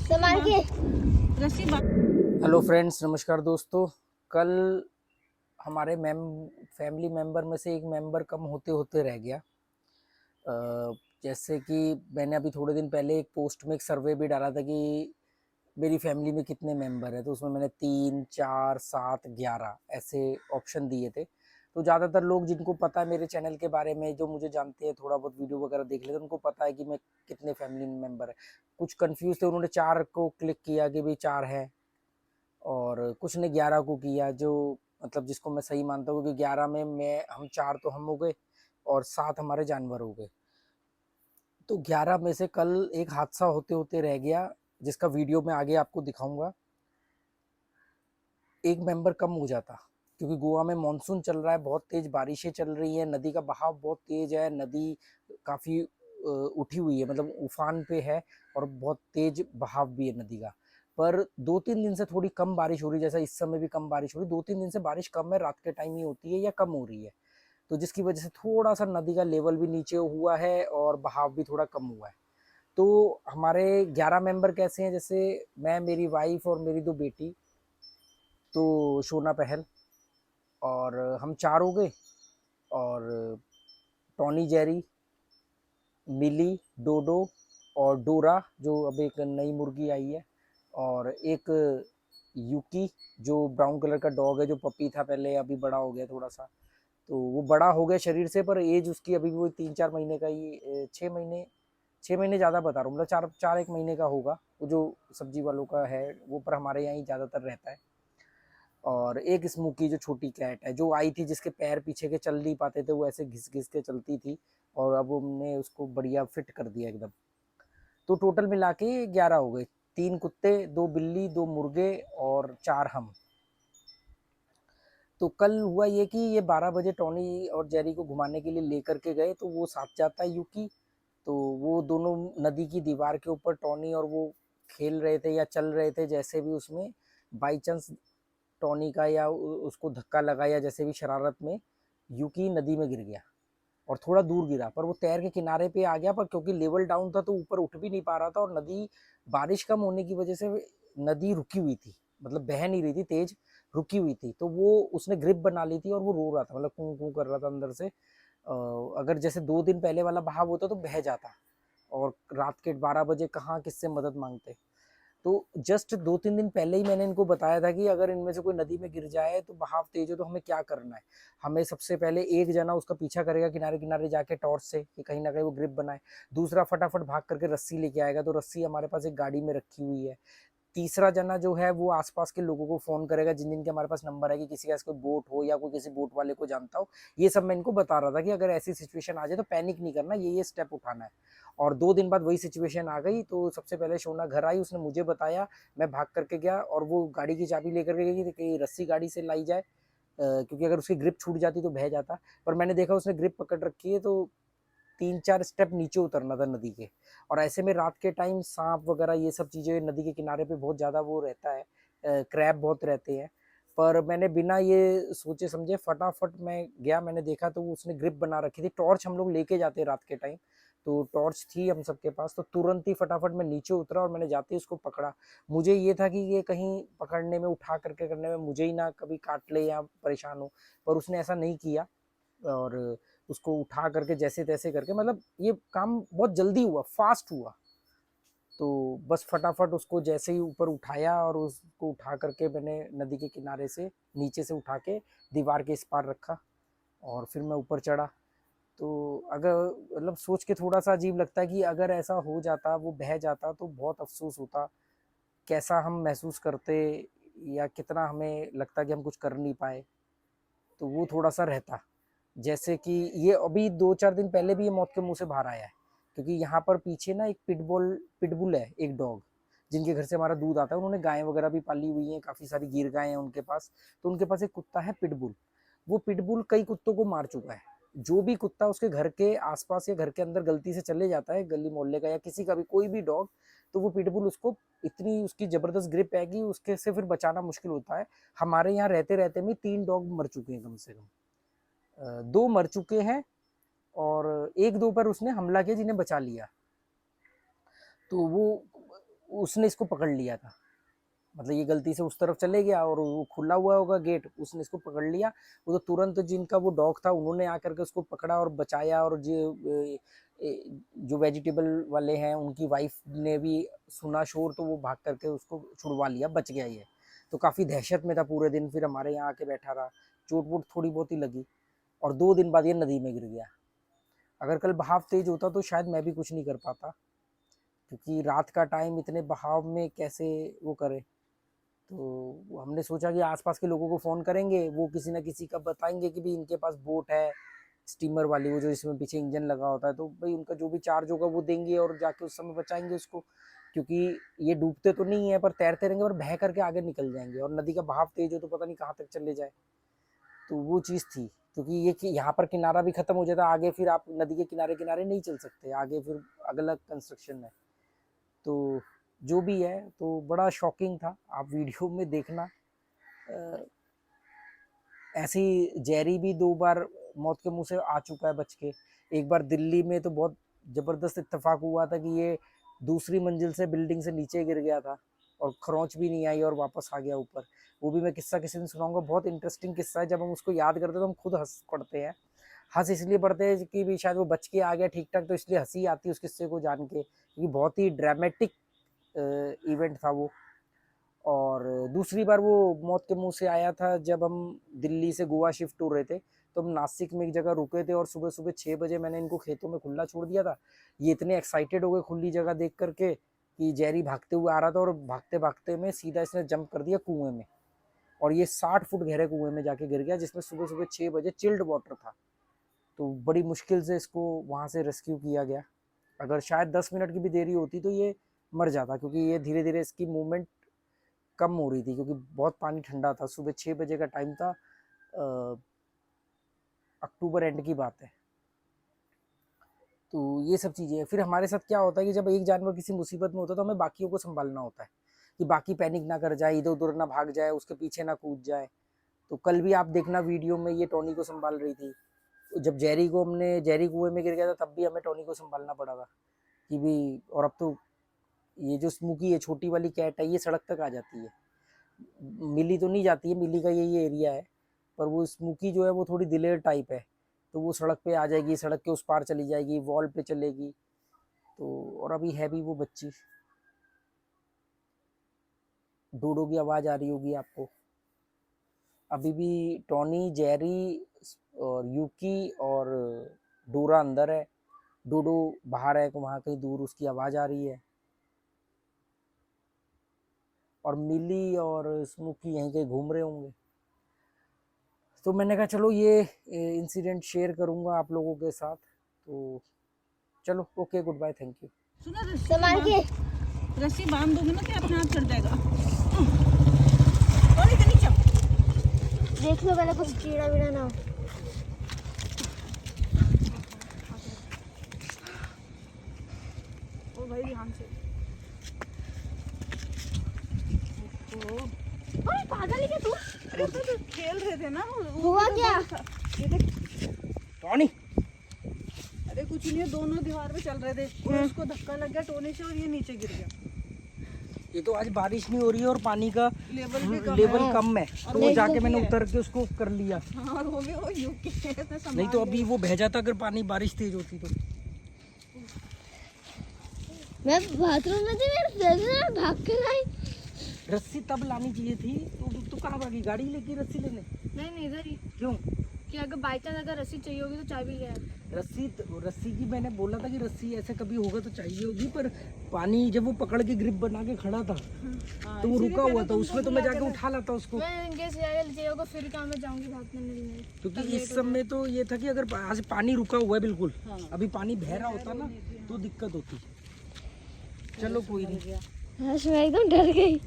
सामान के hello friends, नमस्कार दोस्तों। कल हमारे फैमिली मेम्बर में से एक मेंबर कम होते होते रह गया। जैसे कि मैंने अभी थोड़े दिन पहले एक पोस्ट में एक सर्वे भी डाला था कि मेरी फैमिली में कितने मेंबर हैं, तो उसमें मैंने 3, 4, 7, 11 ऐसे ऑप्शन दिए थे। तो ज़्यादातर लोग जिनको पता है मेरे चैनल के बारे में, जो मुझे जानते हैं, थोड़ा बहुत वीडियो वगैरह देख लेते हैं, उनको पता है कि मैं कितने फैमिली मेम्बर है। कुछ कंफ्यूज थे, उन्होंने 4 को क्लिक किया कि भाई 4 है, और कुछ ने 11 को किया, जो मतलब जिसको मैं सही मानता हूँ, क्योंकि 11 में मैं हम 4 तो हम हो गए और 7 हमारे जानवर हो गए। तो 11 में से कल एक हादसा होते होते रह गया, जिसका वीडियो मैं आगे आपको दिखाऊंगा। एक मेंबर कम हो जाता, क्योंकि गोवा में मानसून चल रहा है, बहुत तेज बारिशें चल रही हैं, नदी का बहाव बहुत तेज है, नदी काफ़ी उठी हुई है, मतलब उफान पे है, और बहुत तेज बहाव भी है नदी का। पर 2-3 दिन से थोड़ी कम बारिश हो रही है, जैसा इस समय भी कम बारिश हो रही है। 2-3 दिन से बारिश कम है, रात के टाइम ही होती है या कम हो रही है, तो जिसकी वजह से थोड़ा सा नदी का लेवल भी नीचे हुआ है और बहाव भी थोड़ा कम हुआ है। तो हमारे 11 मेंबर कैसे हैं, जैसे मैं, मेरी वाइफ और मेरी 2 बेटी, तो शोना पहल, और हम 4 हो गए। और टॉनी जेरी, मिली, डोडो और डोरा, जो अब एक नई मुर्गी आई है, और एक यूकी, जो ब्राउन कलर का डॉग है, जो पपी था पहले, अभी बड़ा हो गया थोड़ा सा। तो वो बड़ा हो गया शरीर से, पर एज उसकी अभी भी वो 3-4 महीने का ही, 6 महीने, 6 महीने ज़्यादा बता रहा हूँ, मतलब 4-1 महीने का होगा। वो जो सब्जी वालों का है वो, पर हमारे यहाँ ही ज़्यादातर रहता है। और एक स्मोकी, जो छोटी कैट है, जो आई थी, जिसके पैर पीछे के चल नहीं पाते थे, वो ऐसे घिस घिस के चलती थी, और अब हमने उसको बढ़िया फिट कर दिया एकदम। तो टोटल मिला के 11 हो गए। 3 कुत्ते, 2 बिल्ली, 2 मुर्गे और 4 हम। तो कल हुआ ये कि ये 12 बजे टॉनी और जेरी को घुमाने के लिए लेकर के गए, तो वो साथ जाता है यूकी। तो वो दोनों नदी की दीवार के ऊपर, टॉनी और वो खेल रहे थे या चल रहे थे, जैसे भी उसमें बाई चांस टॉनी का या उसको धक्का लगा, या जैसे भी शरारत में यूकी नदी में गिर गया, और थोड़ा दूर गिरा, पर वो तैर के किनारे पे आ गया, पर क्योंकि लेवल डाउन था तो ऊपर उठ भी नहीं पा रहा था, और नदी, बारिश कम होने की वजह से नदी रुकी हुई थी, मतलब बह नहीं रही थी तेज, रुकी हुई थी। तो वो उसने ग्रिप बना ली थी और वो रो रहा था, मतलब कूं कूं कर रहा था अंदर से। अगर जैसे 2 दिन पहले वाला बहाव होता तो बह जाता, और रात के 12 बजे कहाँ किससे मदद मांगते। तो जस्ट 2-3 दिन पहले ही मैंने इनको बताया था कि अगर इनमें से कोई नदी में गिर जाए तो बहाव तेज हो, तो हमें क्या करना है। हमें सबसे पहले एक जना उसका पीछा करेगा किनारे किनारे जाके टॉर्च से, कि कहीं ना कहीं वो ग्रिप बनाए। दूसरा फटाफट भाग करके रस्सी लेके आएगा, तो रस्सी हमारे पास एक गाड़ी में रखी हुई है। तीसरा जना जो है वो आसपास के लोगों को फोन करेगा, जिन जिनके हमारे पास नंबर है, कि किसी का कोई बोट हो या कोई किसी बोट वाले को जानता हो। ये सब मैं इनको बता रहा था कि अगर ऐसी सिचुएशन आ जाए तो पैनिक नहीं करना, ये स्टेप उठाना है। और 2 दिन बाद वही सिचुएशन आ गई, तो सबसे पहले शोना घर आई, उसने मुझे बताया, मैं भाग करके गया, और वो गाड़ी की चाबी लेकर के गई कि रस्सी गाड़ी से लाई जाए, क्योंकि अगर उसकी ग्रिप छूट जाती तो बह जाता। पर मैंने देखा उसने ग्रिप पकड़ रखी है, तो 3-4 स्टेप नीचे उतरना था नदी के। और ऐसे में रात के टाइम सांप वगैरह ये सब चीज़ें नदी के किनारे पे बहुत ज़्यादा वो रहता है, क्रैब बहुत रहते हैं। पर मैंने बिना ये सोचे समझे फटाफट मैं गया, मैंने देखा तो उसने ग्रिप बना रखी थी। टॉर्च हम लोग लेके जाते रात के टाइम, तो टॉर्च थी हम सबके पास, तो तुरंत ही फटाफट मैं नीचे उतरा और मैंने जाते ही उसको पकड़ा। मुझे ये था कि ये कहीं पकड़ने में, उठा करके करने में मुझे ही ना कभी काट ले या परेशान हो, पर उसने ऐसा नहीं किया। और उसको उठा करके जैसे तैसे करके, मतलब ये काम बहुत जल्दी हुआ, फास्ट हुआ। तो बस फटाफट उसको जैसे ही ऊपर उठाया, और उसको उठा करके मैंने नदी के किनारे से, नीचे से उठा के दीवार के इस पार रखा, और फिर मैं ऊपर चढ़ा। तो अगर, मतलब सोच के थोड़ा सा अजीब लगता है कि अगर ऐसा हो जाता, वो बह जाता, तो बहुत अफसोस होता, कैसा हम महसूस करते, या कितना हमें लगता कि हम कुछ कर नहीं पाए। तो वो थोड़ा सा रहता, जैसे कि ये अभी 2-4 दिन पहले भी ये मौत के मुंह से बाहर आया है, क्योंकि यहाँ पर पीछे ना एक पिटबुल है, एक डॉग, जिनके घर से हमारा दूध आता है। उन्होंने गायें वगैरह भी पाली हुई हैं, काफ़ी सारी गिर गायें हैं उनके पास। तो उनके पास एक कुत्ता है पिटबुल। वो पिटबुल कई कुत्तों को मार चुका है। जो भी कुत्ता उसके घर के आसपास या घर के अंदर गलती से चले जाता है, गली मोहल्ले का या किसी का भी कोई भी डॉग, तो वो पिटबुल उसको, इतनी उसकी जबरदस्त ग्रिप है कि उसके से फिर बचाना मुश्किल होता है। हमारे यहाँ रहते रहते में 3 डॉग मर चुके हैं कम से कम। 2 मर चुके हैं, और 1-2 पर उसने हमला किया, जिन्हें बचा लिया। तो वो उसने इसको पकड़ लिया था, मतलब ये गलती से उस तरफ चले गया और वो खुला हुआ होगा गेट, उसने इसको पकड़ लिया। वो तो तुरंत जिनका वो डॉग था उन्होंने आकर के उसको पकड़ा और बचाया, और जो वेजिटेबल वाले हैं उनकी वाइफ ने भी सुना शोर तो वो भाग करके उसको छुड़वा लिया, बच गया ये। तो काफ़ी दहशत में था पूरे दिन, फिर हमारे यहाँ आके बैठा रहा, चोट वोट थोड़ी बहुत ही लगी, और 2 दिन बाद ये नदी में गिर गया। अगर कल बहाव तेज होता तो शायद मैं भी कुछ नहीं कर पाता, क्योंकि रात का टाइम इतने बहाव में कैसे वो करे। तो हमने सोचा कि आसपास के लोगों को फ़ोन करेंगे, वो किसी ना किसी का बताएंगे कि भी इनके पास बोट है स्टीमर वाली, वो जो इसमें पीछे इंजन लगा होता है, तो भाई उनका जो भी चार्ज होगा वो देंगे और जाके उस समय बचाएंगे उसको, क्योंकि ये डूबते तो नहीं है पर तैरते रहेंगे और बह करके आगे निकल जाएंगे, और नदी का बहाव तेज हो तो पता नहीं कहाँ तक चले जाए। तो वो चीज़ थी, क्योंकि ये कि यहाँ पर किनारा भी ख़त्म हो जाता, आगे फिर आप नदी के किनारे किनारे नहीं चल सकते, आगे फिर अलग कंस्ट्रक्शन है। तो जो भी है तो बड़ा शॉकिंग था, आप वीडियो में देखना। ऐसे ही जेरी भी 2 बार मौत के मुंह से आ चुका है बच के। एक बार दिल्ली में तो बहुत ज़बरदस्त इत्तेफाक हुआ था कि ये दूसरी मंजिल से बिल्डिंग से नीचे गिर गया था और खरोंच भी नहीं आई और वापस आ गया ऊपर। वो भी मैं किस्सा किसी दिन सुनाऊंगा, बहुत इंटरेस्टिंग किस्सा है। जब हम उसको याद करते हैं तो हम खुद हंस पड़ते हैं। हंस इसलिए पड़ते हैं कि भी शायद वो बच के आ गया ठीक ठाक, तो इसलिए हंसी आती है उस किस्से को जान के, क्योंकि बहुत ही ड्रामेटिक इवेंट था वो। और दूसरी बार वो मौत के मुंह से आया था जब हम दिल्ली से गोवा शिफ्ट हो रहे थे, तो हम नासिक में एक जगह रुके थे और सुबह सुबह 6 बजे मैंने इनको खेतों में खुला छोड़ दिया था। ये इतने एक्साइटेड हो गए खुली जगह देख करके कि जेरी भागते हुए आ रहा था, और भागते भागते में सीधा इसने जंप कर दिया कुएं में, और ये 60 फुट गहरे कुएं में जाके गिर गया, जिसमें सुबह सुबह 6 बजे चिल्ड वाटर था। तो बड़ी मुश्किल से इसको वहाँ से रेस्क्यू किया गया। अगर शायद 10 मिनट की भी देरी होती तो ये मर जाता, क्योंकि ये धीरे धीरे इसकी मूवमेंट कम हो रही थी, क्योंकि बहुत पानी ठंडा था। सुबह 6 बजे का टाइम था, अक्टूबर एंड की बात है। तो ये सब चीज़ें हैं। फिर हमारे साथ क्या होता है कि जब एक जानवर किसी मुसीबत में होता है तो हमें बाकियों को संभालना होता है कि बाकी पैनिक ना कर जाए, इधर उधर ना भाग जाए, उसके पीछे ना कूद जाए। तो कल भी आप देखना वीडियो में, ये टोनी को संभाल रही थी। जब जेरी कुएं में गिर गया था तब भी हमें टोनी को संभालना पड़ा था कि भी। और अब तो ये जो स्मूकी है, छोटी वाली कैट है, ये सड़क तक आ जाती है। मिली तो नहीं जाती है, मिली का यही एरिया है, पर वो स्मूकी जो है वो थोड़ी दिलेर टाइप है, तो वो सड़क पे आ जाएगी, सड़क के उस पार चली जाएगी, वॉल पे चलेगी। तो और अभी है भी वो बच्ची। डोडो की आवाज़ आ रही होगी आपको। अभी भी टॉनी, जेरी और यूकी और डोरा अंदर है, डोडो बाहर है, वहाँ कहीं दूर उसकी आवाज़ आ रही है, और मिली और स्मूकी यहीं कहीं घूम रहे होंगे। तो मैंने कहा चलो ये इंसिडेंट शेयर करूंगा आप लोगों के साथ। तो चलो, okay, good bye, thank you. रस्सी बांध दोगे ना तो अपने आप चढ़ जाएगा। और इतनी चप देख लो पहले कुछ कीड़ा वीड़ा ना हो। ओ भाई ध्यान से। ओए पागल है क्या तू? अरे तो खेल रहे थे ना। हुआ क्या? ये देख टॉनी, अरे कुछ नहीं है, दोनों दीवार पे चल रहे थे और उसको धक्का लग गया टोनी से और ये नीचे गिर गया। ये तो आज बारिश नहीं हो रही है और पानी का लेवल कम है, तो वो जाके मैंने उतर के उसको कर लिया। हाँ, और वो भी वो यूके नहीं तो अभी वो बह जाता अगर पानी बारिश तेज होती तो। मैं बाथरूम में थी, मेरे भाग कर आई। रस्सी तब लानी चाहिए थी। तो कहाँ भागी? गाड़ी लेके रस्सी लेने? नहीं इधर ही। क्यों? कि अगर बाई चांस अगर रस्सी चाहिए होगी तो चाबी ले आए। रस्सी की मैंने बोला था कि रस्सी ऐसे कभी होगा तो चाहिए होगी, पर पानी जब वो पकड़ के ग्रिप बना के खड़ा था तो वो रुका हुआ था, उसमें तो मैं जाके उठा लाता उसको। मैं इनके चाहिए होगा फिर काम में जाऊंगी भागने मिलने, क्योंकि इस समय तो ये था कि अगर आज पानी रुका हुआ है बिल्कुल, अभी पानी बह रहा होता ना तो दिक्कत होती। चलो कोई नहीं। मैं एकदम डर गई।